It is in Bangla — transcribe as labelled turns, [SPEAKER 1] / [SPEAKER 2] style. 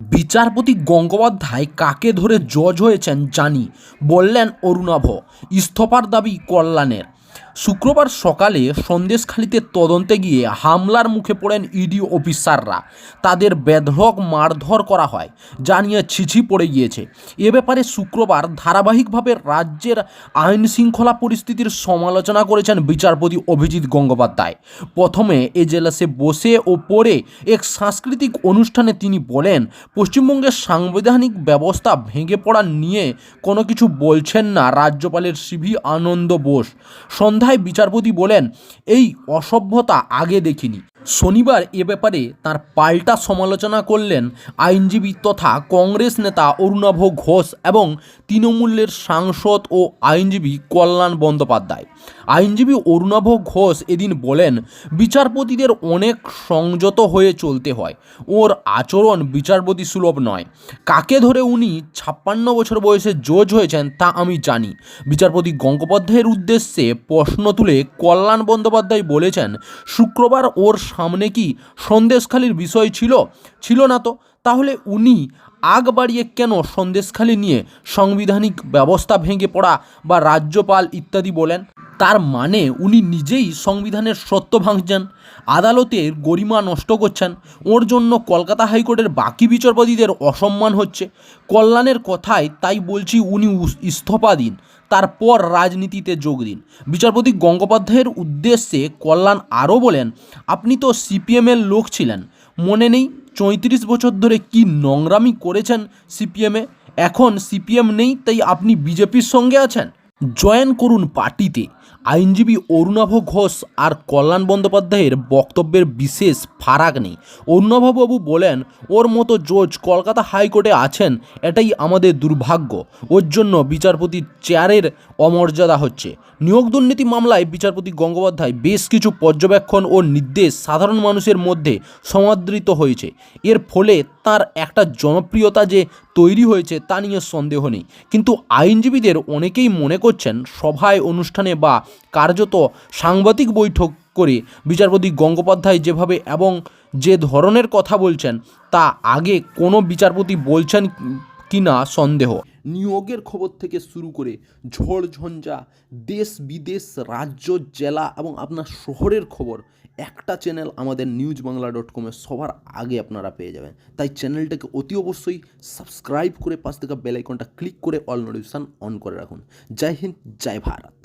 [SPEAKER 1] বিচারপতি গঙ্গোপাধ্যায় কাকে ধরে জজ হয়েছেন জানি, বললেন অরুণাভ। ইস্তফার দাবি কল্যাণের। শুক্রবার সকালে সন্দেশখালিতে তদন্তে গিয়ে হামলার মুখে পড়েন ইডি অফিসাররা। তাদের বেধড়ক মারধর করা হয়, যা নিয়ে ছিছি পড়ে গিয়েছে। এ ব্যাপারে শুক্রবার ধারাবাহিকভাবে রাজ্যের আইন শৃঙ্খলা পরিস্থিতির সমালোচনা করেছেন বিচারপতি অভিজিৎ গঙ্গোপাধ্যায়। প্রথমে এজলাসে বসে ও পড়ে এক সাংস্কৃতিক অনুষ্ঠানে তিনি বলেন, পশ্চিমবঙ্গের সাংবিধানিক ব্যবস্থা ভেঙে পড়া নিয়ে কোনো কিছু বলছেন না রাজ্যপালের সিভি আনন্দ বোস। সন্ধ্যায় বিচারপতি বলেন, এই অসভ্যতা আগে দেখিনি। শনিবার এ ব্যাপারে তার পাল্টা সমালোচনা করলেন আইনজীবী তথা কংগ্রেস নেতা অরুণাভ ঘোষ এবং তৃণমূলের সাংসদ ও আইনজীবী কল্যাণ বন্দ্যোপাধ্যায়। আইনজীবী অরুণাভ ঘোষ এদিন বলেন, বিচারপতিদের অনেক সংযত হয়ে চলতে হয়। ওর আচরণ বিচারপতি সুলভ নয়। কাকে ধরে উনি 56 বছর বয়সে জজ হয়েছেন তা আমি জানি। বিচারপতি গঙ্গোপাধ্যায়ের উদ্দেশ্যে প্রশ্ন তুলে কল্যাণ বন্দ্যোপাধ্যায় বলেছেন, শুক্রবার ওর সামনে কি সন্দেশখালির বিষয় ছিল না তো? তাহলে উনি আগ বাড়িয়ে কেন সন্দেশখালি নিয়ে সাংবিধানিক ব্যবস্থা ভেঙে পড়া বা রাজ্যপাল ইত্যাদি বলেন? তার মানে উনি নিজেই সংবিধানের সত্য ভাঙছেন, আদালতের গরিমা নষ্ট করছেন। ওর জন্য কলকাতা হাইকোর্টের বাকি বিচারপতিদের অসম্মান হচ্ছে। কল্যাণের কথায় তাই বলছি, উনি ইস্তফা দিন, তারপর রাজনীতিতে যোগ দিন। বিচারপতি গঙ্গোপাধ্যায়ের উদ্দেশ্যে কল্যাণ আরও বলেন, আপনি তো সিপিএমের লোক ছিলেন, মনে নেই 34 বছর ধরে কি নোংরামি করেছেন সিপিএমে? এখন সিপিএম নেই, তাই আপনি বিজেপির সঙ্গে আছেন। জয়েন করুন পার্টিতে। আইনজীবী অরুণাভ ঘোষ আর কল্যাণ বন্দ্যোপাধ্যায়ের বক্তব্যের বিশেষ ফারাক নেই। অরুণাভবাবু বলেন, ওর মতো জজ কলকাতা হাইকোর্টে আছেন, এটাই আমাদের দুর্ভাগ্য। ওর জন্য বিচারপতির চেয়ারের অমর্যাদা হচ্ছে। নিয়োগ দুর্নীতি মামলায় বিচারপতি গঙ্গোপাধ্যায় বেশ কিছু পর্যবেক্ষণ ও নির্দেশ সাধারণ মানুষের মধ্যে সমাদৃত হয়েছে। এর ফলে তার একটা জনপ্রিয়তা যে তৈরি হয়েছে তা নিয়ে সন্দেহ নেই। কিন্তু আইনজীবীদের অনেকেই মনে করছেন, সভায়, অনুষ্ঠানে বা কার্যত সাংবাদিক বৈঠক করে বিচারপতি গঙ্গোপাধ্যায় যেভাবে এবং যে ধরনের কথা বলছেন তা আগে কোনো বিচারপতি বলছেন কিনা সন্দেহ। নিয়োগের খবর থেকে শুরু করে ঝড় ঝঞ্ঝা, দেশ বিদেশ, রাজ্য, জেলা এবং আপনার শহরের খবর একটা চ্যানেল আমাদের newsbangla.com-এ সবার আগে আপনারা পেয়ে যাবেন। তাই চ্যানেলটাকে অতি অবশ্যই সাবস্ক্রাইব করে পাশ থেকে বেল আইকনটা ক্লিক করে অল নোটিফিকেশন অন করে রাখুন। জয় হিন্দ, জয় ভারত।